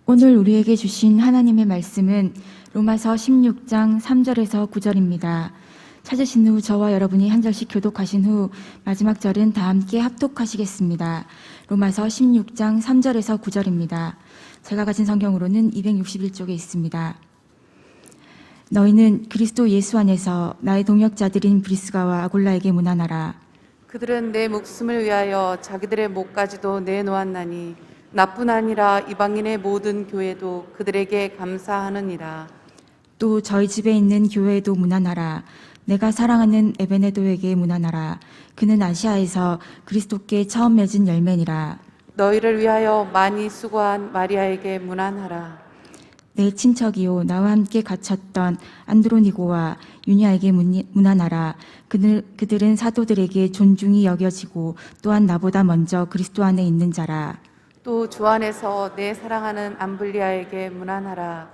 오늘 우리에게 주신 하나님의 말씀은 로마서 16장 3절에서 9절입니다. 찾으신 후 저와 여러분이 한 절씩 교독하신 후 마지막 절은 다 함께 합독하시겠습니다. 로마서 16장 3절에서 9절입니다. 제가 가진 성경으로는 261쪽에 있습니다. 너희는 그리스도 예수 안에서 나의 동역자들인 브리스가와 아골라에게 문안하라. 그들은 내 목숨을 위하여 자기들의 목까지도 내놓았나니 나뿐 아니라 이방인의 모든 교회도 그들에게 감사하느니라. 또 저희 집에 있는 교회에도 문안하라. 내가 사랑하는 에베네도에게 문안하라. 그는 아시아에서 그리스도께 처음 맺은 열매니라. 너희를 위하여 많이 수고한 마리아에게 문안하라. 내 친척이요 나와 함께 갇혔던 안드로니고와 유니아에게 문안하라. 그들은 사도들에게 존중이 여겨지고 또한 나보다 먼저 그리스도 안에 있는 자라. 또 주 안에서 내 사랑하는 암블리아에게 문안하라.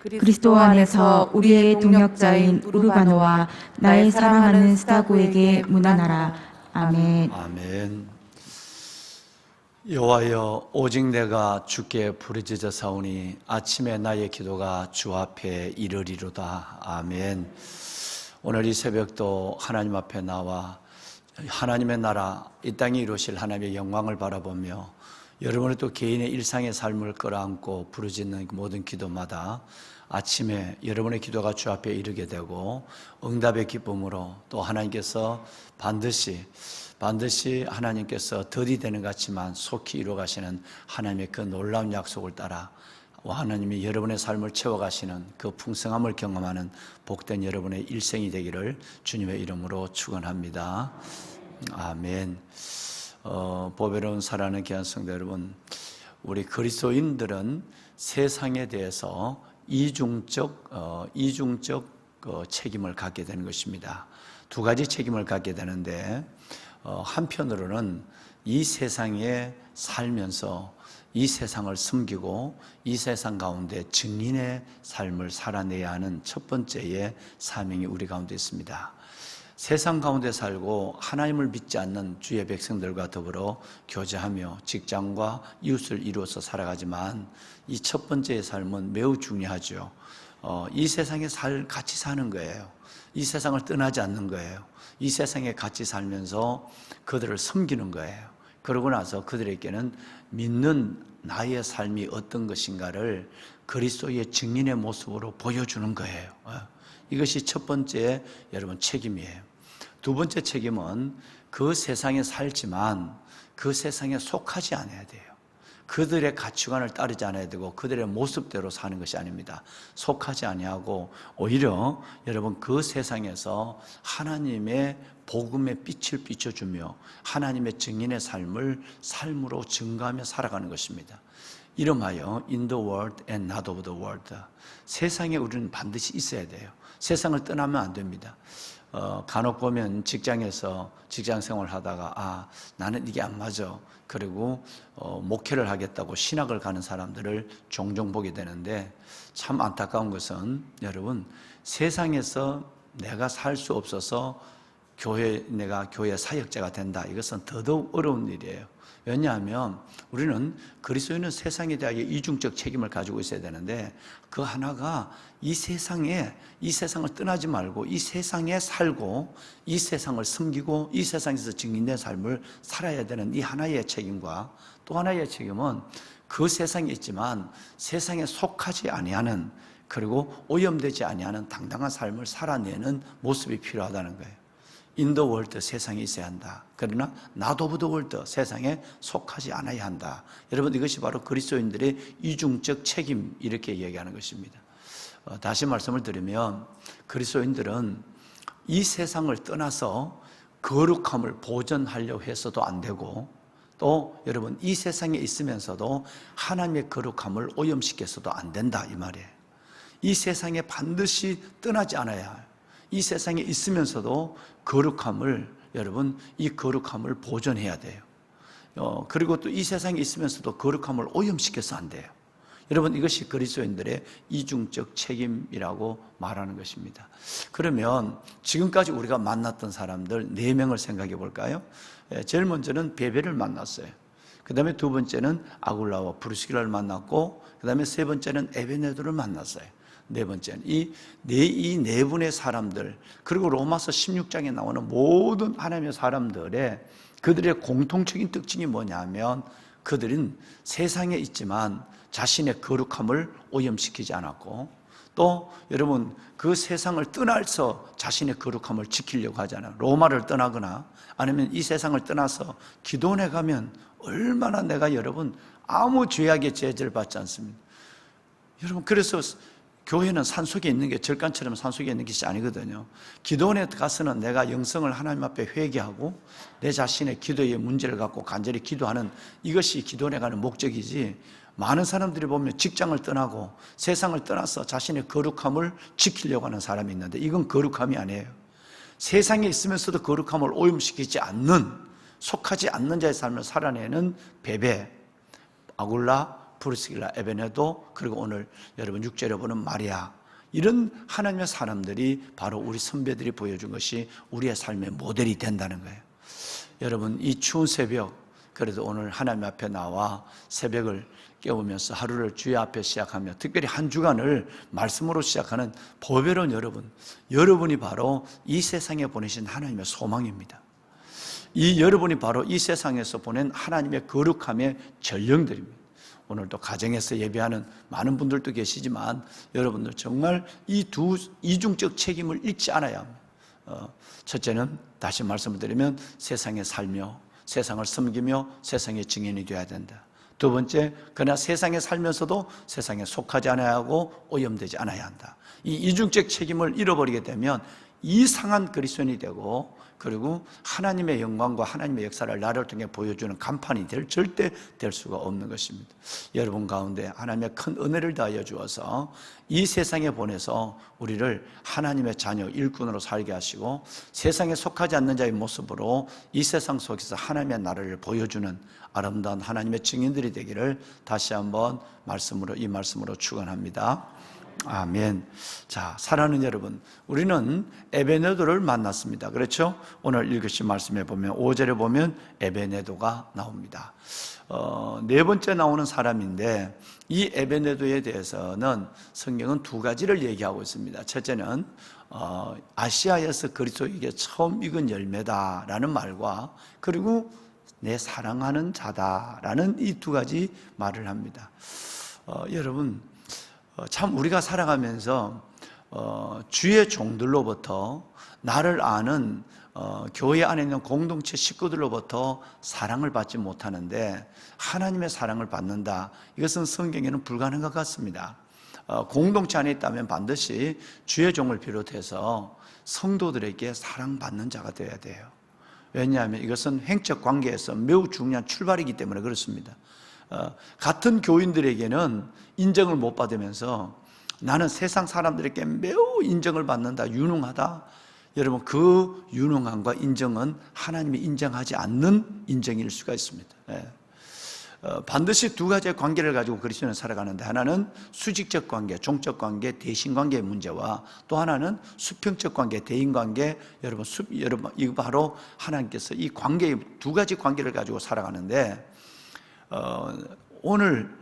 그리스도 안에서 우리의 동역자인 우르바노와 나의 사랑하는 스타고에게 문안하라. 아멘. 아멘. 여호와여, 오직 내가 주께 부르짖어 사오니 아침에 나의 기도가 주 앞에 이르리로다. 아멘. 오늘 이 새벽도 하나님 앞에 나와 하나님의 나라, 이 땅에 이루실 하나님의 영광을 바라보며 여러분의 또 개인의 일상의 삶을 끌어안고 부르짖는 모든 기도마다 아침에 여러분의 기도가 주 앞에 이르게 되고 응답의 기쁨으로 또 하나님께서 반드시 하나님께서 들이대는 것 같지만 속히 이루어가시는 하나님의 그 놀라운 약속을 따라 하나님이 여러분의 삶을 채워가시는 그 풍성함을 경험하는 복된 여러분의 일생이 되기를 주님의 이름으로 축원합니다. 아멘. 보배로운 사랑하는 귀한 성도 여러분, 우리 그리스도인들은 세상에 대해서 이중적 책임을 갖게 되는 것입니다. 두 가지 책임을 갖게 되는데 한편으로는 이 세상에 살면서 이 세상을 섬기고 이 세상 가운데 증인의 삶을 살아내야 하는 첫 번째의 사명이 우리 가운데 있습니다. 세상 가운데 살고 하나님을 믿지 않는 주의 백성들과 더불어 교제하며 직장과 이웃을 이루어서 살아가지만 이 첫 번째의 삶은 매우 중요하죠. 이 세상에 같이 사는 거예요. 이 세상을 떠나지 않는 거예요. 이 세상에 같이 살면서 그들을 섬기는 거예요. 그러고 나서 그들에게는 믿는 나의 삶이 어떤 것인가를 그리스도의 증인의 모습으로 보여주는 거예요. 이것이 첫 번째 여러분 책임이에요. 두 번째 책임은 그 세상에 살지만 그 세상에 속하지 않아야 돼요. 그들의 가치관을 따르지 않아야 되고 그들의 모습대로 사는 것이 아닙니다. 속하지 아니하고 오히려 여러분 그 세상에서 하나님의 복음의 빛을 비춰주며 하나님의 증인의 삶으로 증거하며 살아가는 것입니다. 이름하여 In the world and not of the world. 세상에 우리는 반드시 있어야 돼요. 세상을 떠나면 안 됩니다. 간혹 보면 직장에서 직장 생활을 하다가 나는 이게 안 맞아. 그리고 목회를 하겠다고 신학을 가는 사람들을 종종 보게 되는데 참 안타까운 것은 여러분 세상에서 내가 살 수 없어서 내가 교회 사역자가 된다. 이것은 더더욱 어려운 일이에요. 왜냐하면 우리는 그리스도인은 세상에 대하여 이중적 책임을 가지고 있어야 되는데 그 하나가 이 세상을 떠나지 말고 이 세상에 살고 이 세상을 섬기고 이 세상에서 증인된 삶을 살아야 되는 이 하나의 책임과 또 하나의 책임은 그 세상에 있지만 세상에 속하지 아니하는 그리고 오염되지 아니하는 당당한 삶을 살아내는 모습이 필요하다는 거예요. In the world, 세상에 있어야 한다. 그러나 not of the world, 세상에 속하지 않아야 한다. 여러분 이것이 바로 그리스도인들의 이중적 책임 이렇게 얘기하는 것입니다. 다시 말씀을 드리면 그리스도인들은 이 세상을 떠나서 거룩함을 보존하려고 해서도 안 되고 또 여러분 이 세상에 있으면서도 하나님의 거룩함을 오염시켜서도 안 된다 이 말이에요. 이 세상에 반드시 떠나지 않아야 해요. 이 세상에 있으면서도 여러분 이 거룩함을 보존해야 돼요. 그리고 또 이 세상에 있으면서도 거룩함을 오염시켜서 안 돼요. 여러분 이것이 그리스도인들의 이중적 책임이라고 말하는 것입니다. 그러면 지금까지 우리가 만났던 사람들 4명을 생각해 볼까요? 제일 먼저는 베베를 만났어요. 그 다음에 두 번째는 아굴라와 브리스길라를 만났고, 그 다음에 세 번째는 에베네도를 만났어요. 네 번째는 이 네 분의 사람들, 그리고 로마서 16장에 나오는 모든 하나님의 사람들의 그들의 공통적인 특징이 뭐냐면, 그들은 세상에 있지만 자신의 거룩함을 오염시키지 않았고, 또 여러분 그 세상을 떠나서 자신의 거룩함을 지키려고 하잖아요. 로마를 떠나거나 아니면 이 세상을 떠나서 기도원에 가면 얼마나 내가 여러분 아무 죄악의 제재를 받지 않습니다. 여러분 그래서 교회는 산속에 있는 게, 절간처럼 산속에 있는 것이 아니거든요. 기도원에 가서는 내가 영성을 하나님 앞에 회개하고 내 자신의 기도의 문제를 갖고 간절히 기도하는, 이것이 기도원에 가는 목적이지, 많은 사람들이 보면 직장을 떠나고 세상을 떠나서 자신의 거룩함을 지키려고 하는 사람이 있는데, 이건 거룩함이 아니에요. 세상에 있으면서도 거룩함을 오염시키지 않는, 속하지 않는 자의 삶을 살아내는 베베, 아굴라, 브리스길라, 에베네도, 그리고 오늘 여러분 6절에 보는 마리아, 이런 하나님의 사람들이 바로 우리 선배들이 보여준 것이 우리의 삶의 모델이 된다는 거예요. 여러분 이 추운 새벽, 그래도 오늘 하나님 앞에 나와 새벽을 깨우면서 하루를 주의 앞에 시작하며, 특별히 한 주간을 말씀으로 시작하는 보배로운 여러분, 여러분이 바로 이 세상에 보내신 하나님의 소망입니다. 이 여러분이 바로 이 세상에서 보낸 하나님의 거룩함의 전령들입니다. 오늘도 가정에서 예배하는 많은 분들도 계시지만, 여러분들 정말 이 이중적 책임을 잊지 않아야 합니다. 첫째는 다시 말씀을 드리면 세상에 살며 세상을 섬기며 세상의 증인이 되어야 된다. 두 번째, 그러나 세상에 살면서도 세상에 속하지 않아야 하고 오염되지 않아야 한다. 이 이중적 책임을 잃어버리게 되면 이상한 그리스도인이 되고, 그리고 하나님의 영광과 하나님의 역사를 나를 통해 보여주는 간판이 절대 될 수가 없는 것입니다. 여러분 가운데 하나님의 큰 은혜를 다하여 주어서 이 세상에 보내서 우리를 하나님의 자녀 일꾼으로 살게 하시고, 세상에 속하지 않는 자의 모습으로 이 세상 속에서 하나님의 나라를 보여주는 아름다운 하나님의 증인들이 되기를 다시 한번 이 말씀으로 축원합니다. 아멘. 자, 사랑하는 여러분, 우리는 에베네도를 만났습니다. 그렇죠? 오늘 읽으신 말씀에 보면 5절에 보면 에베네도가 나옵니다. 네 번째 나오는 사람인데, 이 에베네도에 대해서는 성경은 두 가지를 얘기하고 있습니다. 첫째는 아시아에서 그리스도에게 처음 익은 열매다라는 말과, 그리고 내 사랑하는 자다라는 이 두 가지 말을 합니다. 여러분 참 우리가 살아가면서 주의 종들로부터, 나를 아는 교회 안에 있는 공동체 식구들로부터 사랑을 받지 못하는데 하나님의 사랑을 받는다, 이것은 성경에는 불가능한 것 같습니다. 공동체 안에 있다면 반드시 주의 종을 비롯해서 성도들에게 사랑받는 자가 되어야 돼요. 왜냐하면 이것은 행적 관계에서 매우 중요한 출발이기 때문에 그렇습니다. 같은 교인들에게는 인정을 못 받으면서 나는 세상 사람들에게 매우 인정을 받는다, 유능하다. 여러분 그 유능함과 인정은 하나님이 인정하지 않는 인정일 수가 있습니다. 반드시 두 가지의 관계를 가지고 그리스도는 살아가는데, 하나는 수직적 관계, 종적 관계, 대신 관계의 문제와, 또 하나는 수평적 관계, 대인 관계. 여러분 이거 바로 하나님께서 이 관계의 두 가지 관계를 가지고 살아가는데, 오늘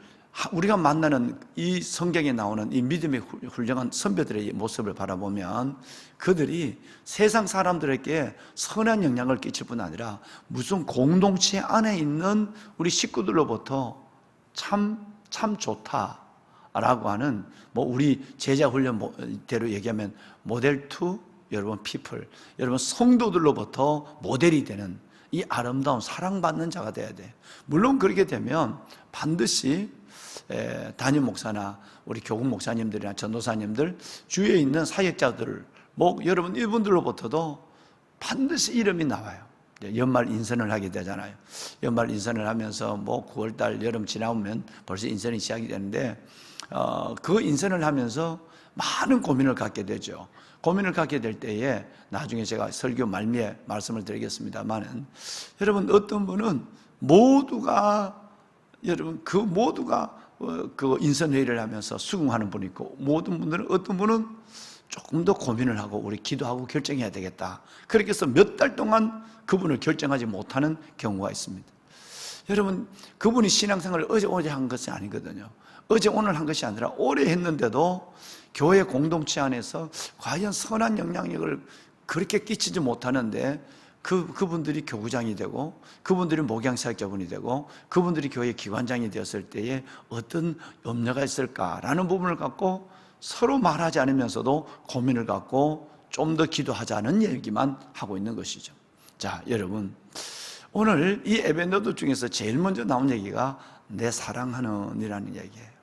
우리가 만나는 이 성경에 나오는 이 믿음의 훌륭한 선배들의 모습을 바라보면, 그들이 세상 사람들에게 선한 영향을 끼칠 뿐 아니라 무슨 공동체 안에 있는 우리 식구들로부터 참 좋다라고 하는, 우리 제자 훈련대로 얘기하면 모델 투 여러분 피플, 여러분 성도들로부터 모델이 되는 이 아름다운 사랑받는 자가 돼야 돼. 물론 그렇게 되면 반드시 담임 목사나 우리 교국 목사님들이나 전도사님들, 주위에 있는 사역자들, 여러분 이분들로부터도 반드시 이름이 나와요. 연말 인선을 하게 되잖아요. 연말 인선을 하면서 9월달 여름 지나오면 벌써 인선이 시작이 되는데, 그 인선을 하면서 많은 고민을 갖게 되죠. 고민을 갖게 될 때에 나중에 제가 설교 말미에 말씀을 드리겠습니다만은, 여러분 어떤 분은 모두가 그 인선회의를 하면서 수긍하는 분이 있고, 모든 분들은 어떤 분은 조금 더 고민을 하고 우리 기도하고 결정해야 되겠다, 그렇게 해서 몇 달 동안 그분을 결정하지 못하는 경우가 있습니다. 여러분, 그분이 신앙생활을 어제 한 것이 아니거든요. 어제 오늘 한 것이 아니라 오래 했는데도 교회 공동체 안에서 과연 선한 영향력을 그렇게 끼치지 못하는데 그분들이 교구장이 되고 그분들이 목양사역자분이 되고 그분들이 교회 기관장이 되었을 때에 어떤 염려가 있을까라는 부분을 갖고 서로 말하지 않으면서도 고민을 갖고 좀 더 기도하자는 얘기만 하고 있는 것이죠. 자, 여러분, 오늘 이 에베네도 중에서 제일 먼저 나온 얘기가 내 사랑하는 이라는 얘기예요.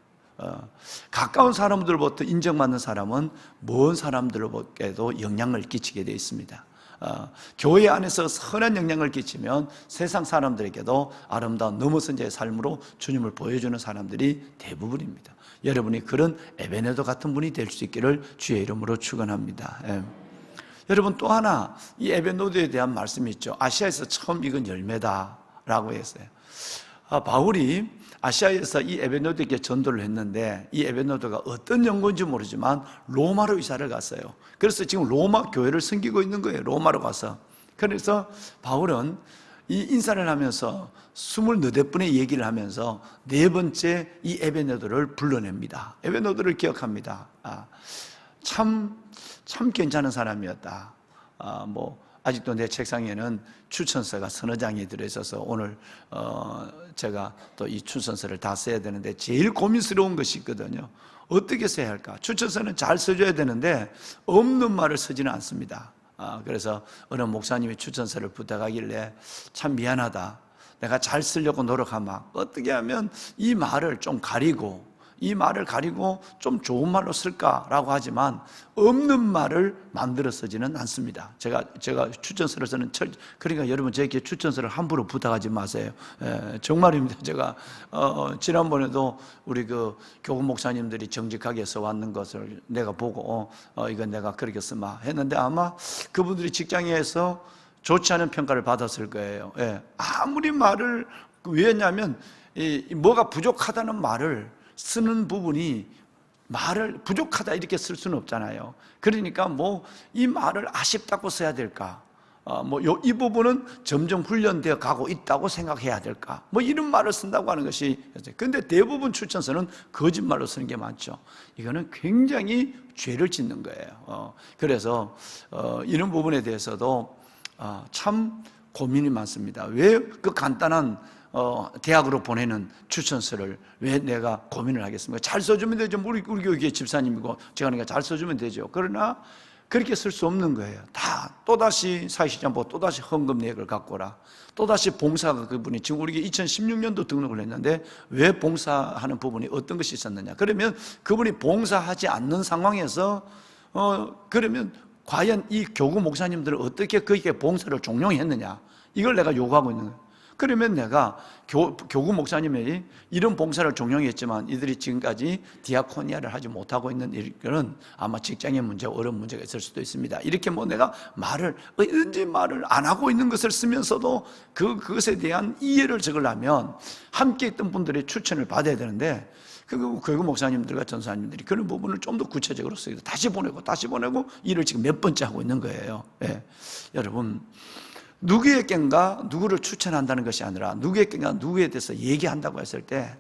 가까운 사람들로부터 인정받는 사람은 먼 사람들로부터도 영향을 끼치게 되어 있습니다. 교회 안에서 선한 영향을 끼치면 세상 사람들에게도 아름다운 넘어선 자의 삶으로 주님을 보여주는 사람들이 대부분입니다. 여러분이 그런 에베네도 같은 분이 될 수 있기를 주의 이름으로 축원합니다. 여러분, 또 하나 이 에베네도에 대한 말씀이 있죠. 아시아에서 처음 익은 열매다라고 했어요. 바울이 아시아에서 이 에베네도에게 전도를 했는데 이 에베네도가 어떤 연고인지 모르지만 로마로 이사를 갔어요. 그래서 지금 로마 교회를 섬기고 있는 거예요. 로마로 가서. 그래서 바울은 이 인사를 하면서 24분의 얘기를 하면서 네 번째 이 에베네도를 불러냅니다. 에베네도를 기억합니다. 참 괜찮은 사람이었다. 아직도 내 책상에는 추천서가 서너 장이 들어있어서 오늘 제가 또 이 추천서를 다 써야 되는데 제일 고민스러운 것이 있거든요. 어떻게 써야 할까? 추천서는 잘 써줘야 되는데 없는 말을 쓰지는 않습니다. 그래서 어느 목사님이 추천서를 부탁하길래 참 미안하다. 내가 잘 쓰려고 노력하마. 어떻게 하면 이 말을 좀 가리고 좀 좋은 말로 쓸까라고 하지만 없는 말을 만들어 쓰지는 않습니다. 제가 추천서를 쓰는 그러니까 여러분 저에게 추천서를 함부로 부탁하지 마세요. 정말입니다. 제가 지난번에도 우리 그 교구 목사님들이 정직하게 써왔는 것을 내가 보고 이건 내가 그렇게 쓰마 했는데 아마 그분들이 직장에서 좋지 않은 평가를 받았을 거예요. 아무리 말을 왜냐하면 뭐가 부족하다는 말을 쓰는 부분이 말을 부족하다 이렇게 쓸 수는 없잖아요. 그러니까 이 말을 아쉽다고 써야 될까? 이 부분은 점점 훈련되어 가고 있다고 생각해야 될까? 이런 말을 쓴다고 하는 것이. 근데 대부분 추천서는 거짓말로 쓰는 게 많죠. 이거는 굉장히 죄를 짓는 거예요. 그래서 이런 부분에 대해서도 참 고민이 많습니다. 왜 그 간단한 대학으로 보내는 추천서를 왜 내가 고민을 하겠습니까? 잘 써주면 되죠. 우리 교회 집사님이고 제가 그러니까 잘 써주면 되죠. 그러나 그렇게 쓸 수 없는 거예요. 다 또다시 사회시장부 또다시 헌금 내역을 갖고 오라. 또다시 봉사가 그분이 지금 우리가 2016년도 등록을 했는데 왜 봉사하는 부분이 어떤 것이 있었느냐. 그러면 그분이 봉사하지 않는 상황에서 그러면 과연 이 교구 목사님들은 어떻게 그에게 봉사를 종용했느냐. 이걸 내가 요구하고 있는 거예요. 그러면 내가 교구 목사님이 이런 봉사를 종용했지만 이들이 지금까지 디아코니아를 하지 못하고 있는 일은 아마 직장의 문제, 어려운 문제가 있을 수도 있습니다. 이렇게 내가 언제 말을 안 하고 있는 것을 쓰면서도 그것에 대한 이해를 적으려면 함께 있던 분들의 추천을 받아야 되는데 교구 목사님들과 전사님들이 그런 부분을 좀 더 구체적으로 쓰기도 다시 보내고 일을 지금 몇 번째 하고 있는 거예요. 여러분, 누구에겐가 누구를 추천한다는 것이 아니라 누구에겐가 누구에 대해서 얘기한다고 했을 때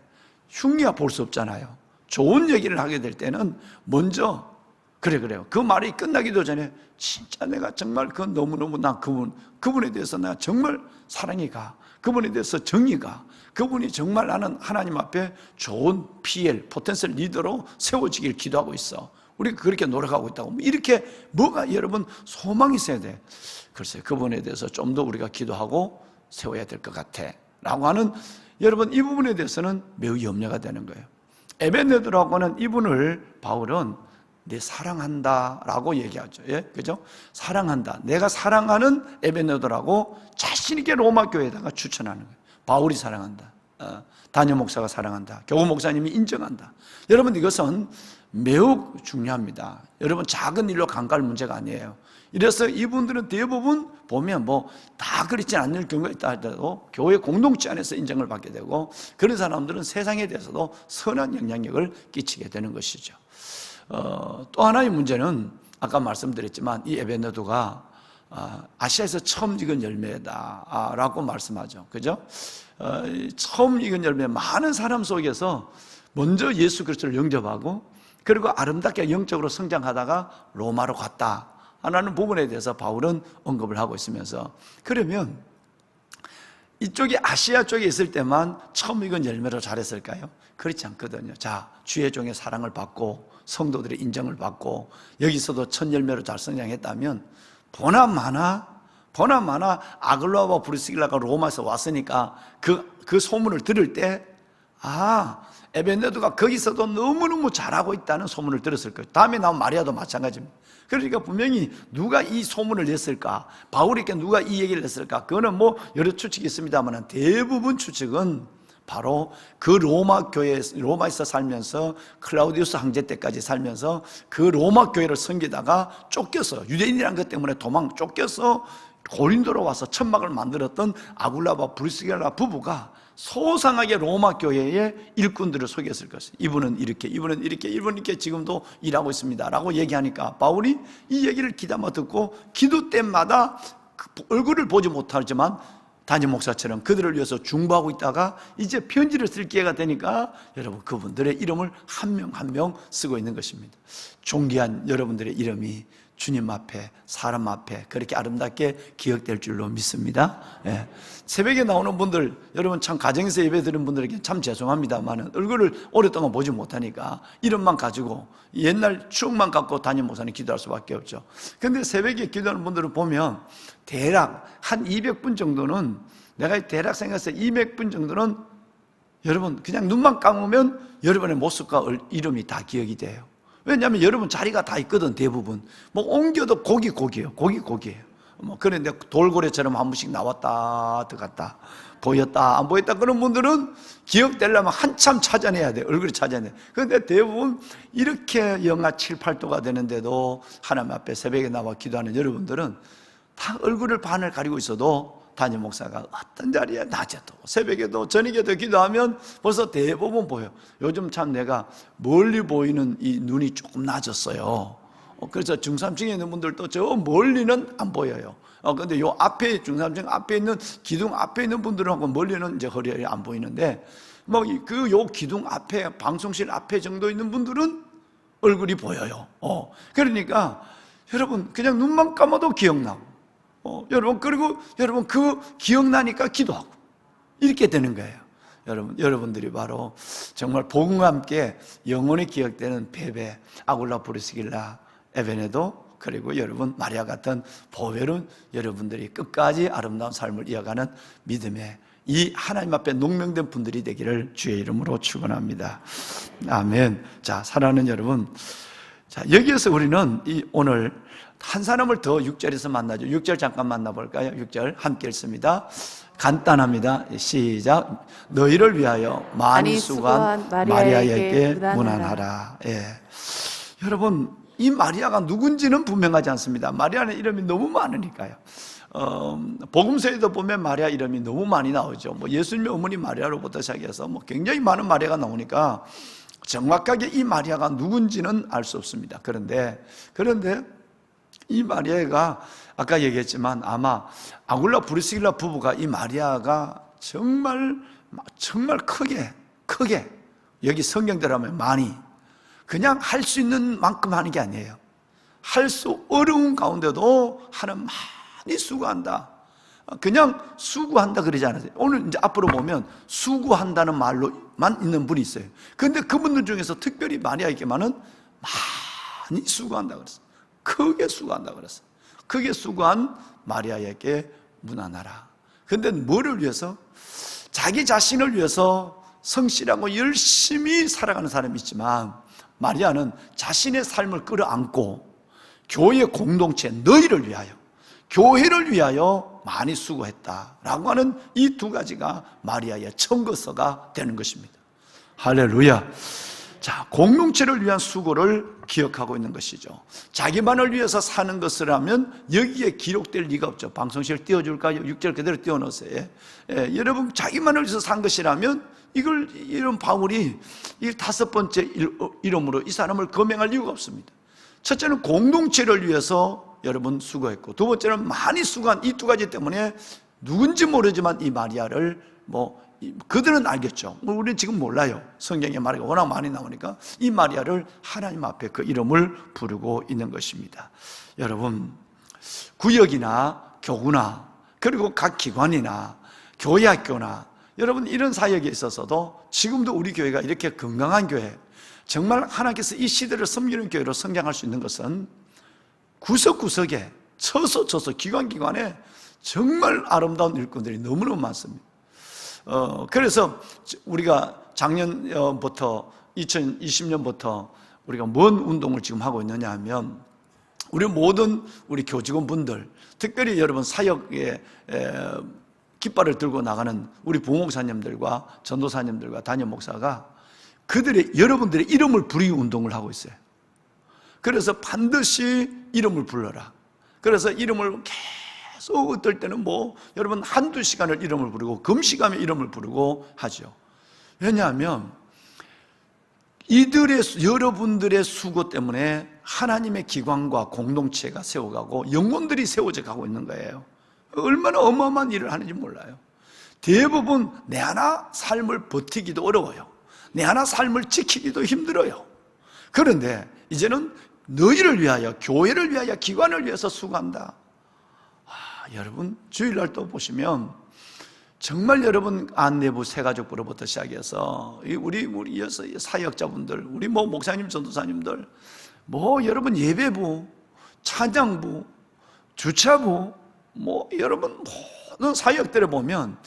흉내가 볼 수 없잖아요. 좋은 얘기를 하게 될 때는 먼저 그래요. 그 말이 끝나기도 전에 진짜 내가 정말 너무너무 난 그분에 대해서 내가 정말 사랑이 가. 그분에 대해서 정이 가. 그분이 정말 나는 하나님 앞에 좋은 PL, 포텐셜 리더로 세워지길 기도하고 있어. 우리가 그렇게 노력하고 있다고. 이렇게 여러분 소망이 있어야 돼. 글쎄요, 그분에 대해서 좀 더 우리가 기도하고 세워야 될 것 같아 라고 하는, 여러분 이 부분에 대해서는 매우 염려가 되는 거예요. 에베네도라고는 이분을 바울은 내 사랑한다 라고 얘기하죠. 그죠? 사랑한다. 내가 사랑하는 에베네도라고 자신있게 로마 교회에다가 추천하는 거예요. 바울이 사랑한다. 다니엘 목사가 사랑한다. 교구 목사님이 인정한다. 여러분 이것은 매우 중요합니다. 여러분 작은 일로 간과할 문제가 아니에요. 이래서 이분들은 대부분 보면 다 그렇지 않는 경우가 있다 하더라도 교회 공동체 안에서 인정을 받게 되고 그런 사람들은 세상에 대해서도 선한 영향력을 끼치게 되는 것이죠. 또 하나의 문제는 아까 말씀드렸지만 이 에베네도가 아시아에서 처음 익은 열매다 라고 말씀하죠. 그죠? 처음 익은 열매, 많은 사람 속에서 먼저 예수 그리스도를 영접하고 그리고 아름답게 영적으로 성장하다가 로마로 갔다 하는 부분에 대해서 바울은 언급을 하고 있으면서, 그러면 이쪽이 아시아 쪽에 있을 때만 처음 익은 열매로 잘했을까요? 그렇지 않거든요. 자, 주의 종의 사랑을 받고 성도들의 인정을 받고 여기서도 첫 열매로 잘 성장했다면 보나마나 아글라와 브리스길라가 로마에서 왔으니까 그 소문을 들을 때 에베네도가 거기서도 너무너무 잘하고 있다는 소문을 들었을 거예요. 다음에 나온 마리아도 마찬가지입니다. 그러니까 분명히 누가 이 소문을 냈을까, 바울에게 누가 이 얘기를 했을까, 그거는 뭐 여러 추측이 있습니다만 대부분 추측은 바로 그 로마에서 살면서 클라우디우스 황제 때까지 살면서 그 로마 교회를 섬기다가 쫓겨서, 유대인이라는 것 때문에 쫓겨서 고린도로 와서 천막을 만들었던 아굴라와 브리스길라 부부가 소상하게 로마 교회의 일꾼들을 속였을 것이에요. 이분은 이렇게 지금도 일하고 있습니다 라고 얘기하니까 바울이 이 얘기를 귀담아 듣고 기도 때마다 얼굴을 보지 못하지만 담임 목사처럼 그들을 위해서 중보하고 있다가 이제 편지를 쓸 기회가 되니까 여러분 그분들의 이름을 한 명 한 명 쓰고 있는 것입니다. 존귀한 여러분들의 이름이 주님 앞에, 사람 앞에 그렇게 아름답게 기억될 줄로 믿습니다. 예. 새벽에 나오는 분들, 여러분 참 가정에서 예배 드리는 분들에게 참 죄송합니다만 얼굴을 오랫동안 보지 못하니까 이름만 가지고 옛날 추억만 갖고 담임 목사님 기도할 수밖에 없죠. 그런데 새벽에 기도하는 분들을 보면 대략 한 200분 정도는, 내가 대략 생각해서 200분 정도는 여러분 그냥 눈만 감으면 여러분의 모습과 이름이 다 기억이 돼요. 왜냐하면 여러분 자리가 다 있거든. 대부분 뭐 옮겨도 고기예요. 뭐 그런데 돌고래처럼 한 번씩 나왔다 들어갔다, 보였다 안 보였다 그런 분들은 기억되려면 한참 찾아내야 돼. 얼굴을 찾아내. 그런데 대부분 이렇게 영하 7, 8도가 되는데도 하나님 앞에 새벽에 나와 기도하는 여러분들은 다 얼굴을 반을 가리고 있어도 담임 목사가 어떤 자리에 낮에도 새벽에도 저녁에도 기도하면 벌써 대부분 보여. 요즘 참 내가 멀리 보이는 이 눈이 조금 낮았어요. 그래서 중삼층에 있는 분들도 저 멀리는 안 보여요. 근데 요 앞에, 중삼층 앞에 있는 기둥 앞에 있는 분들하고 멀리는 이제 허리에 안 보이는데, 뭐 요 기둥 앞에, 방송실 앞에 정도 있는 분들은 얼굴이 보여요. 그러니까 여러분 그냥 눈만 감아도 기억나고, 그리고 여러분 그 기억나니까 기도하고 이렇게 되는 거예요. 여러분들이 바로 정말 복음과 함께 영원히 기억되는 베베, 아굴라, 브리스길라, 에베네도, 그리고 여러분 마리아 같은 보배로운 여러분들이 끝까지 아름다운 삶을 이어가는 믿음의 이 하나님 앞에 농명된 분들이 되기를 주의 이름으로 축원합니다. 아멘. 자, 사랑하는 여러분, 자, 여기에서 우리는 오늘 한 사람을 더 6절에서 만나죠. 6절 잠깐 만나볼까요? 6절 함께 읽습니다. 간단합니다. 시작. 너희를 위하여 많이 수고한 마리아에게 문안하라. 예. 여러분, 이 마리아가 누군지는 분명하지 않습니다. 마리아는 이름이 너무 많으니까요. 복음서에도 보면 마리아 이름이 너무 많이 나오죠. 뭐 예수님의 어머니 마리아로부터 시작해서 뭐 굉장히 많은 마리아가 나오니까 정확하게 이 마리아가 누군지는 알 수 없습니다. 그런데 이 마리아가 아까 얘기했지만 아마 아굴라 브리스길라 부부가 이 마리아가 정말 크게 여기 성경대로 하면 많이 그냥 할 수 있는 만큼 하는 게 아니에요. 할 수 어려운 가운데도 하는 많이 수고한다. 그냥 수고한다 그러지 않았어요. 오늘 이제 앞으로 보면 수고한다는 말로만 있는 분이 있어요. 그런데 그분들 중에서 특별히 마리아에게만은 많이 수고한다 그랬어요. 크게 수고한다 그랬어요. 크게 수고한 마리아에게 문안하라. 그런데 뭐를 위해서? 자기 자신을 위해서 성실하고 열심히 살아가는 사람이 있지만 마리아는 자신의 삶을 끌어안고 교회 공동체, 너희를 위하여, 교회를 위하여 많이 수고했다라고 하는 이 두 가지가 마리아의 청거서가 되는 것입니다. 할렐루야. 자, 공동체를 위한 수고를 기억하고 있는 것이죠. 자기만을 위해서 사는 것을 하면 여기에 기록될 리가 없죠. 방송실 띄워줄까요? 6절 그대로 띄워놓으세요. 여러분 자기만을 위해서 산 것이라면 이런 바울이 이 다섯 번째 이름으로 이 사람을 거명할 이유가 없습니다. 첫째는 공동체를 위해서 여러분 수고했고, 두 번째는 많이 수고한 이 두 가지 때문에 누군지 모르지만 이 마리아를 그들은 알겠죠. 우리는 지금 몰라요. 성경에 마리아가 워낙 많이 나오니까 이 마리아를 하나님 앞에 그 이름을 부르고 있는 것입니다. 여러분, 구역이나 교구나 그리고 각 기관이나 교회 학교나 여러분 이런 사역에 있어서도 지금도 우리 교회가 이렇게 건강한 교회, 정말 하나님께서 이 시대를 섬기는 교회로 성장할 수 있는 것은 구석구석에 처서 기관에 정말 아름다운 일꾼들이 너무너무 많습니다. 그래서 우리가 작년부터 2020년부터 우리가 뭔 운동을 지금 하고 있느냐 하면, 우리 모든 우리 교직원분들, 특별히 여러분 사역에 깃발을 들고 나가는 우리 부목사님들과 전도사님들과 담임 목사가 여러분들의 이름을 부르기 운동을 하고 있어요. 그래서 반드시 이름을 불러라. 그래서 이름을 계속 어떨 때는 여러분 한두 시간을 이름을 부르고 금식하며 이름을 부르고 하죠. 왜냐하면 여러분들의 수고 때문에 하나님의 기관과 공동체가 세워가고 영혼들이 세워져 가고 있는 거예요. 얼마나 어마어마한 일을 하는지 몰라요. 대부분 내 하나 삶을 버티기도 어려워요. 내 하나 삶을 지키기도 힘들어요. 그런데 이제는 너희를 위하여, 교회를 위하여, 기관을 위해서 수고한다. 여러분 주일날 또 보시면 정말 여러분 안내부 새가족부로부터 시작해서 우리 사역자분들, 우리 목사님, 전도사님들, 여러분 예배부, 찬양부, 주차부, 여러분 모든 사역들을 보면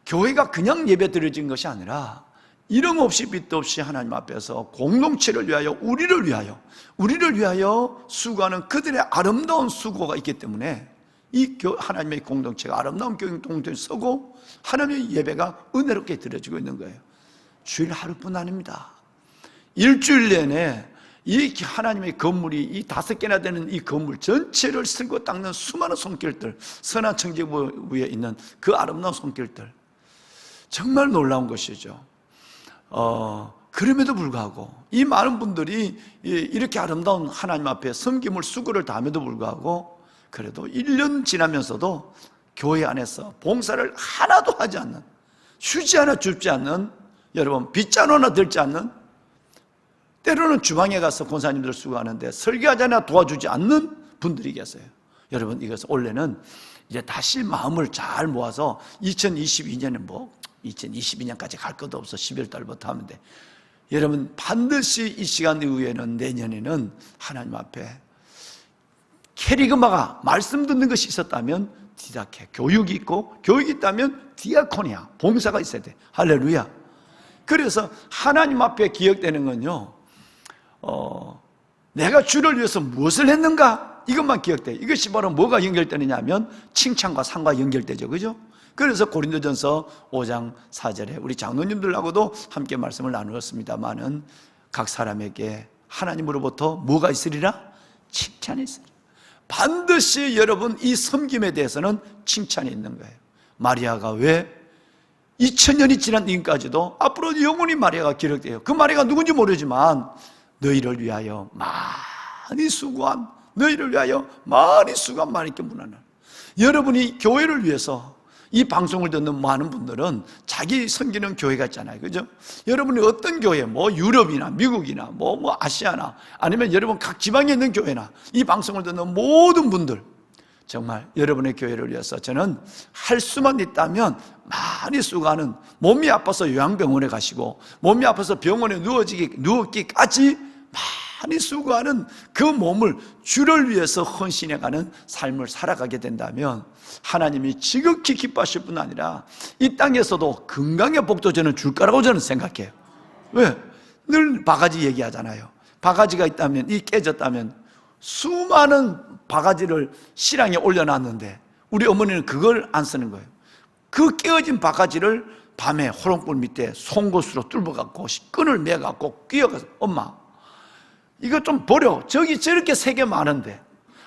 교회가 그냥 예배 드려진 것이 아니라 이름 없이 빛도 없이 하나님 앞에서 공동체를 위하여, 우리를 위하여 수고하는 그들의 아름다운 수고가 있기 때문에 이 하나님의 공동체가 아름다운 공동체를 서고 하나님의 예배가 은혜롭게 드려지고 있는 거예요. 주일 하루뿐 아닙니다. 일주일 내내 이 하나님의 건물이 이 5개나 되는 이 건물 전체를 쓸고 닦는 수많은 손길들, 선한 청지부 위에 있는 그 아름다운 손길들, 정말 놀라운 것이죠. 그럼에도 불구하고 이 많은 분들이 이렇게 아름다운 하나님 앞에 섬김을 수고를 다함에도 불구하고 그래도 1년 지나면서도 교회 안에서 봉사를 하나도 하지 않는, 쉬지 않아 줍지 않는, 여러분 빗잔 하나 들지 않는, 때로는 주방에 가서 권사님들 수고하는데 설교하지 않아 도와주지 않는 분들이 계세요. 여러분 이것은 원래는 이제 다시 마음을 잘 모아서 2022년에 2022년까지 갈 것도 없어. 12월 달부터 하면 돼. 여러분 반드시 이 시간 이후에는 내년에는 하나님 앞에 캐리그마가 말씀 듣는 것이 있었다면 디다케, 교육이 있고, 교육이 있다면 디아코니아, 봉사가 있어야 돼. 할렐루야. 그래서 하나님 앞에 기억되는 건요, 내가 주를 위해서 무엇을 했는가, 이것만 기억돼. 이것이 바로 뭐가 연결되느냐 하면 칭찬과 상과 연결되죠. 그죠? 그래서 고린도전서 5장 4절에 우리 장로님들하고도 함께 말씀을 나누었습니다만은 각 사람에게 하나님으로부터 뭐가 있으리라? 칭찬이 있으리라. 반드시 여러분 이 섬김에 대해서는 칭찬이 있는 거예요. 마리아가 왜 2000년이 지난 지금까지도 앞으로 영원히 마리아가 기록돼요. 그 마리아가 누군지 모르지만 너희를 위하여 많이 수고한, 너희를 위하여 많이 수고한 마리아께 문안을, 여러분이 교회를 위해서 이 방송을 듣는 많은 분들은 자기 섬기는 교회가 있잖아요. 그죠? 여러분이 어떤 교회, 유럽이나 미국이나 아시아나 아니면 여러분 각 지방에 있는 교회나 이 방송을 듣는 모든 분들, 정말 여러분의 교회를 위해서 저는 할 수만 있다면 많이 수고하는, 몸이 아파서 요양병원에 가시고 몸이 아파서 병원에 누웠기까지 많이 수고하는 그 몸을 주를 위해서 헌신해가는 삶을 살아가게 된다면 하나님이 지극히 기뻐하실 뿐 아니라 이 땅에서도 건강의 복도 저는 줄 거라고 저는 생각해요. 왜? 늘 바가지 얘기하잖아요. 바가지가 있다면, 이 깨졌다면 수많은 바가지를 시랑에 올려놨는데 우리 어머니는 그걸 안 쓰는 거예요. 그 깨어진 바가지를 밤에 호롱불 밑에 송곳으로 뚫어갖고 끈을 매갖고 끼어가서, 엄마 이거 좀 버려. 저기 저렇게 색이 많은데.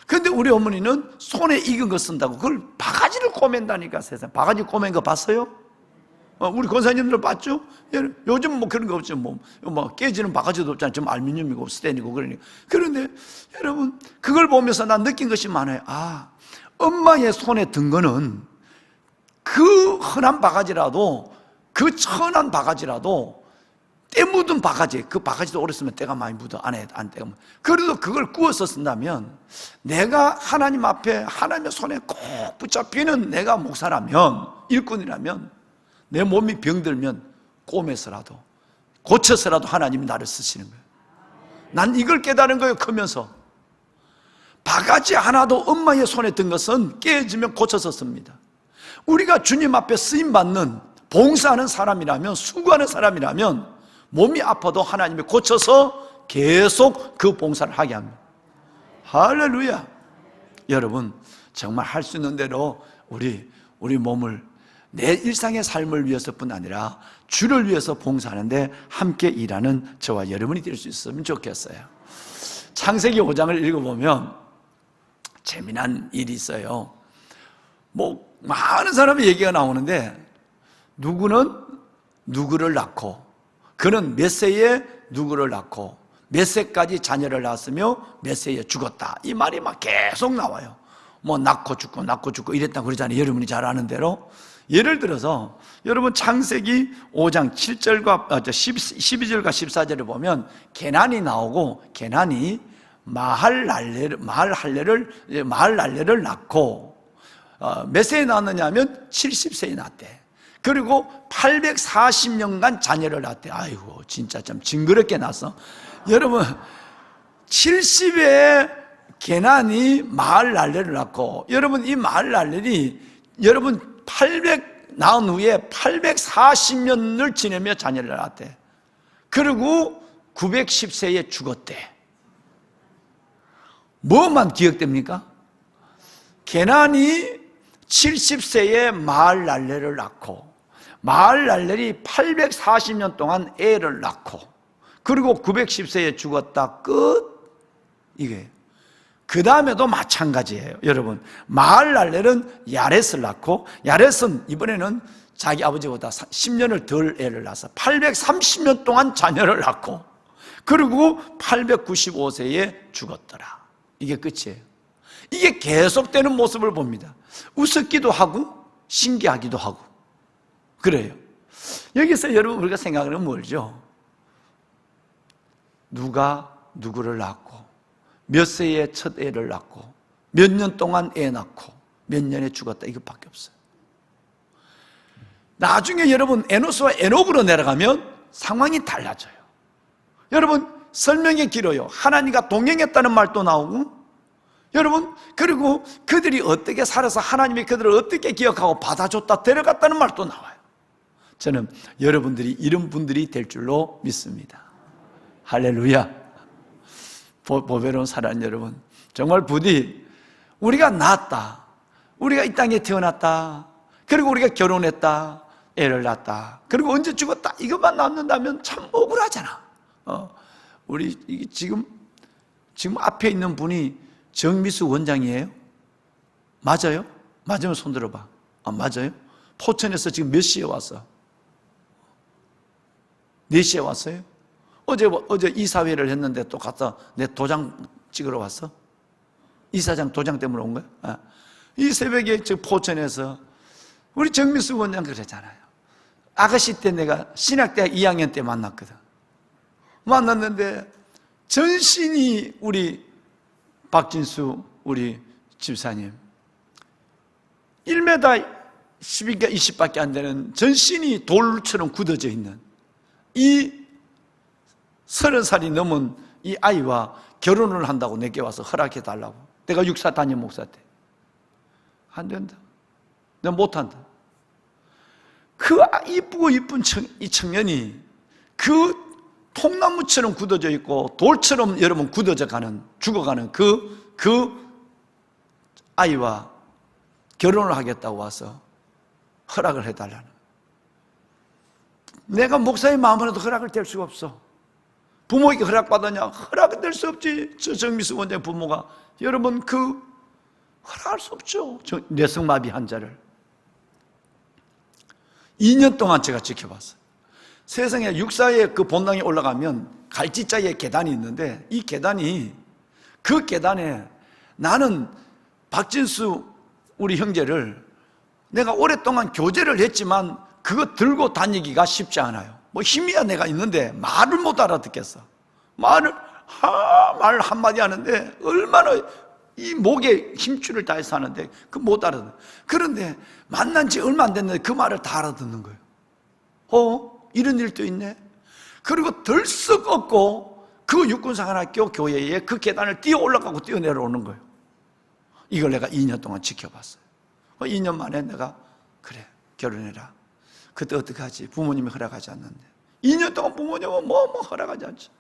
근데 우리 어머니는 손에 익은 거 쓴다고 그걸 바가지를 꼬맨다니까. 세상 바가지 꼬맨 거 봤어요? 우리 권사님들 봤죠? 요즘 뭐 그런 거 없죠. 뭐 깨지는 바가지도 없잖아요. 좀 알루미늄이고 스테인이고 그러니까. 그런데 여러분, 그걸 보면서 난 느낀 것이 많아요. 엄마의 손에 든 거는 그 흔한 바가지라도, 그 천한 바가지라도, 때 묻은 바가지, 그 바가지도 오래 쓰면 때가 많이 묻어. 안 때가 묻어. 그래도 그걸 구워서 쓴다면, 내가 하나님 앞에 하나님의 손에 꼭 붙잡히는 내가 목사라면, 일꾼이라면, 내 몸이 병들면 꼬매서라도, 고쳐서라도 하나님이 나를 쓰시는 거예요. 난 이걸 깨달은 거예요. 크면서 바가지 하나도 엄마의 손에 든 것은 깨지면 고쳐서 씁니다. 우리가 주님 앞에 쓰임받는, 봉사하는 사람이라면, 수고하는 사람이라면 몸이 아파도 하나님이 고쳐서 계속 그 봉사를 하게 합니다. 할렐루야. 여러분, 정말 할 수 있는 대로 우리 몸을 내 일상의 삶을 위해서뿐 아니라 주를 위해서 봉사하는데 함께 일하는 저와 여러분이 될 수 있으면 좋겠어요. 창세기 5장을 읽어보면 재미난 일이 있어요. 뭐 많은 사람의 얘기가 나오는데, 누구는 누구를 낳고, 그는 몇 세에 누구를 낳고 몇 세까지 자녀를 낳았으며 몇 세에 죽었다, 이 말이 막 계속 나와요. 뭐 낳고 죽고 이랬다 그러잖아요. 여러분이 잘 아는 대로. 예를 들어서 여러분 창세기 5장 7절과 12절과 14절을 보면 게난이 나오고, 게난이 마할랄레를 낳고, 몇 세에 낳았느냐 하면 70세에 낳았대. 그리고 840년간 자녀를 낳았대. 아이고, 진짜 좀 징그럽게 낳았어. 여러분, 70에 게난이 마할랄레를 낳고, 여러분 이 마할랄렐이 여러분 800 낳은 후에 840년을 지내며 자녀를 낳았대. 그리고 910세에 죽었대. 뭐만 기억됩니까? 게난이 70세에 마할랄렐을 낳고, 마할랄렐이 840년 동안 애를 낳고, 그리고 910세에 죽었다. 끝. 이게. 그 다음에도 마찬가지예요. 여러분, 마할랄렐은 야렛을 낳고, 야렛은 이번에는 자기 아버지보다 10년을 덜 애를 낳아서 830년 동안 자녀를 낳고, 그리고 895세에 죽었더라. 이게 끝이에요. 이게 계속되는 모습을 봅니다. 우습기도 하고 신기하기도 하고 그래요. 여기서 여러분 우리가 생각하는 뭘죠? 누가 누구를 낳고, 몇 세에 첫 애를 낳고, 몇 년 동안 애 낳고, 몇 년에 죽었다, 이것밖에 없어요. 나중에 여러분 에노스와 에녹으로 내려가면 상황이 달라져요. 여러분 설명이 길어요. 하나님과 동행했다는 말도 나오고, 여러분 그리고 그들이 어떻게 살아서 하나님이 그들을 어떻게 기억하고 받아줬다 데려갔다는 말도 나와요. 저는 여러분들이 이런 분들이 될 줄로 믿습니다. 할렐루야. 보배로운 사랑 여러분, 정말 부디 우리가 낳았다, 우리가 이 땅에 태어났다, 그리고 우리가 결혼했다, 애를 낳았다, 그리고 언제 죽었다, 이것만 남는다면 참 억울하잖아. 우리 지금 앞에 있는 분이 정미수 원장이에요? 맞아요? 맞으면 손 들어봐. 맞아요? 포천에서 지금 몇 시에 왔어? 4시에 왔어요? 어제 이사회를 했는데 또 갔다 내 도장 찍으러 왔어? 이사장 도장 때문에 온 거야? 이 새벽에 저 포천에서 우리 정미수 원장 그랬잖아요. 아가씨 때 내가 신학대학 2학년 때 만났거든. 만났는데 전신이 우리 박진수 우리 집사님 1m 10인가 20밖에 안 되는 전신이 돌처럼 굳어져 있는 이 30살이 넘은 이 아이와 결혼을 한다고 내게 와서 허락해 달라고. 내가 육사 담임 목사 때 안 된다, 내가 못한다. 그 이쁘고 이쁜 이 청년이 그 통나무처럼 굳어져 있고 돌처럼 여러분 굳어져 가는, 죽어가는 그 아이와 결혼을 하겠다고 와서 허락을 해달라는. 내가 목사의 마음으로도 허락을 될 수가 없어. 부모에게 허락받았냐? 허락은 될 수 없지. 저 정미수 원장의 부모가 여러분 허락할 수 없죠. 뇌성마비 환자를. 2년 동안 제가 지켜봤어요. 세상에 육사의 그 본당에 올라가면 갈지자의 계단이 있는데, 이 계단이, 그 계단에 나는 박진수 우리 형제를 내가 오랫동안 교제를 했지만 그거 들고 다니기가 쉽지 않아요. 뭐 힘이야 내가 있는데 말을 못 알아듣겠어. 말 한마디 하는데 얼마나 이 목에 힘줄을 다해서 하는데 그 못 알아듣는. 그런데 만난 지 얼마 안 됐는데 그 말을 다 알아듣는 거예요. 이런 일도 있네. 그리고 들썩 없고 그 육군사관학교 교회에 그 계단을 뛰어 올라가고 뛰어 내려오는 거예요. 이걸 내가 2년 동안 지켜봤어요. 2년 만에 내가 그래 결혼해라. 그때 어떡하지? 부모님이 허락하지 않는데 2년 동안 부모님은 뭐 허락하지 않지.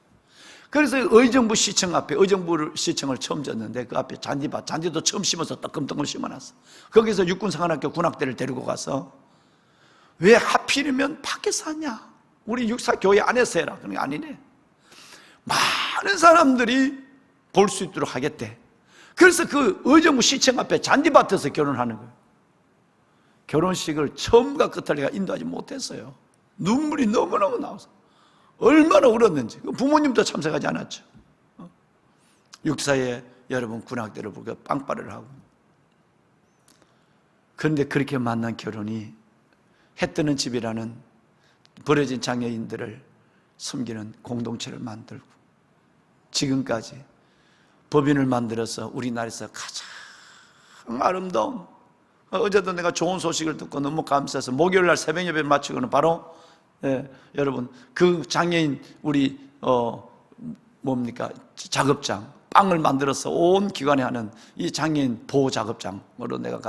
그래서 의정부 시청 앞에, 의정부 시청을 처음 졌는데 그 앞에 잔디밭, 잔디도 처음 심어서 뜨끔뜨끔 심어놨어. 거기서 육군사관학교 군악대를 데리고 가서 왜 하필이면 밖에서 하냐? 우리 육사교회 안에서 해라. 그러니까 아니네. 많은 사람들이 볼 수 있도록 하겠대. 그래서 그 의정부 시청 앞에 잔디밭에서 결혼하는 거예요. 결혼식을 처음과 끝을 내가 인도하지 못했어요. 눈물이 너무너무 나와서 얼마나 울었는지. 부모님도 참석하지 않았죠. 육사에 여러분 군악대를 보고 빵빠를 하고. 그런데 그렇게 만난 결혼이 해 뜨는 집이라는 버려진 장애인들을 섬기는 공동체를 만들고 지금까지 법인을 만들어서 우리나라에서 가장 아름다운, 어제도 내가 좋은 소식을 듣고 너무 감사해서 목요일날 새벽 예배 마치고는 바로 여러분 그 장애인 우리 작업장 빵을 만들어서 온 기관에 하는 이 장애인 보호 작업장으로 내가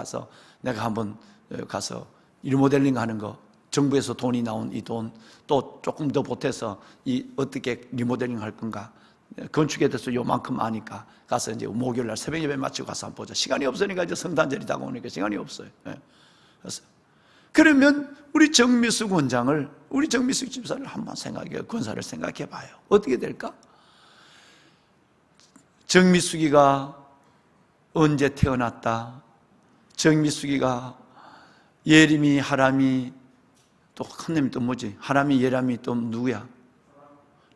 한번 가서 리모델링 하는 거, 정부에서 돈이 나온 이 돈 또 조금 더 보태서 어떻게 리모델링 할 건가, 건축에 대해서 요만큼 아니까 가서 이제 목요일날 새벽 예배 마치고 가서 한번 보자. 시간이 없으니까 이제 성탄절이 다가오니까 시간이 없어요. 그래서 그러면 우리 정미숙 원장을, 우리 정미숙 집사를 한번 권사를 생각해 봐요. 어떻게 될까? 정미숙이가 언제 태어났다? 정미숙이가 예림이, 하람이, 또 큰 놈이 또 뭐지? 하람이, 예람이 또 누구야?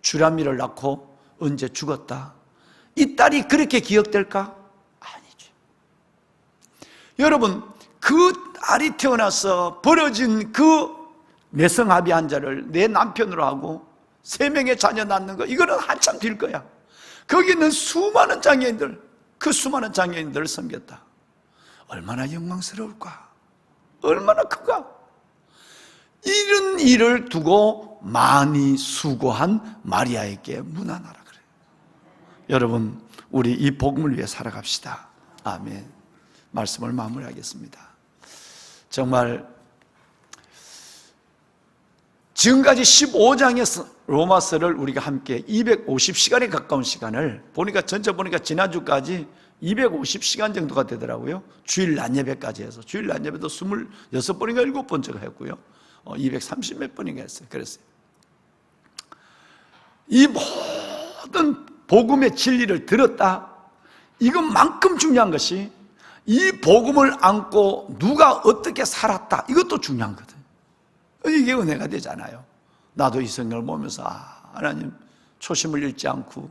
주람이를 낳고 언제 죽었다? 이 딸이 그렇게 기억될까? 아니죠. 여러분, 그 딸이 태어나서 벌어진 그 매성합의 한 자를 내 남편으로 하고 3명의 자녀 낳는 거, 이거는 한참 뒤일 거야. 거기는 수많은 장애인들, 그 수많은 장애인들을 섬겼다. 얼마나 영광스러울까? 얼마나 크까? 이런 일을 두고 많이 수고한 마리아에게 문안하라 그래요. 여러분, 우리 이 복음을 위해 살아갑시다. 아멘. 말씀을 마무리하겠습니다. 정말 지금까지 15장의 로마서를 우리가 함께 250시간에 가까운 시간을 전체 보니까 지난주까지 250시간 정도가 되더라고요. 주일 낮예배까지 해서. 주일 낮예배도 26번인가 7번 제가 했고요. 230 몇 번인가 했어요. 그랬어요. 이 모든 복음의 진리를 들었다. 이것만큼 중요한 것이 이 복음을 안고 누가 어떻게 살았다. 이것도 중요한 거거든. 이게 은혜가 되잖아요. 나도 이 성경을 보면서 하나님 초심을 잃지 않고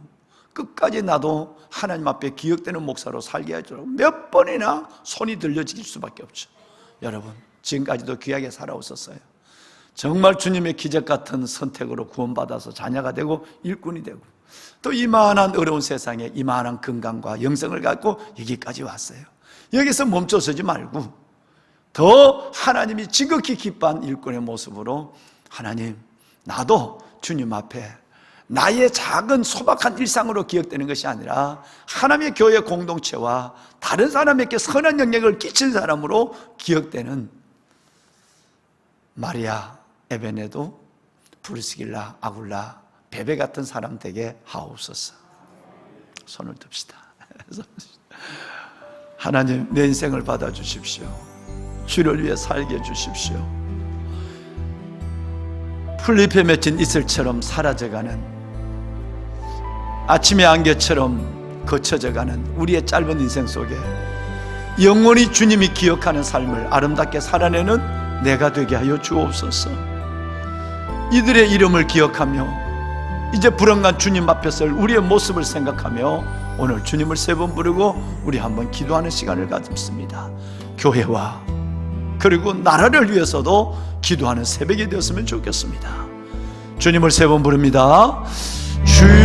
끝까지 나도 하나님 앞에 기억되는 목사로 살게 해주라고 몇 번이나 손이 들려질 수밖에 없죠. 여러분, 지금까지도 귀하게 살아오셨어요. 정말 주님의 기적 같은 선택으로 구원받아서 자녀가 되고 일꾼이 되고 또 이만한 어려운 세상에 이만한 건강과 영성을 갖고 여기까지 왔어요. 여기서 멈춰서지 말고 더 하나님이 지극히 기뻐한 일꾼의 모습으로 하나님, 나도 주님 앞에 나의 작은 소박한 일상으로 기억되는 것이 아니라 하나님의 교회 공동체와 다른 사람에게 선한 영향을 끼친 사람으로 기억되는 마리아, 에베네도, 브리스길라, 아굴라, 베베 같은 사람 되게 하옵소서. 손을 듭시다. 하나님, 내 인생을 받아주십시오. 주를 위해 살게 해주십시오. 풀잎에 맺힌 이슬처럼 사라져가는, 아침의 안개처럼 거쳐져가는 우리의 짧은 인생 속에 영원히 주님이 기억하는 삶을 아름답게 살아내는 내가 되게 하여 주옵소서. 이들의 이름을 기억하며 이제 불언간 주님 앞에 설 우리의 모습을 생각하며 오늘 주님을 3번 부르고 우리 한번 기도하는 시간을 가집습니다. 교회와 그리고 나라를 위해서도 기도하는 새벽이 되었으면 좋겠습니다. 주님을 3번 부릅니다. 주여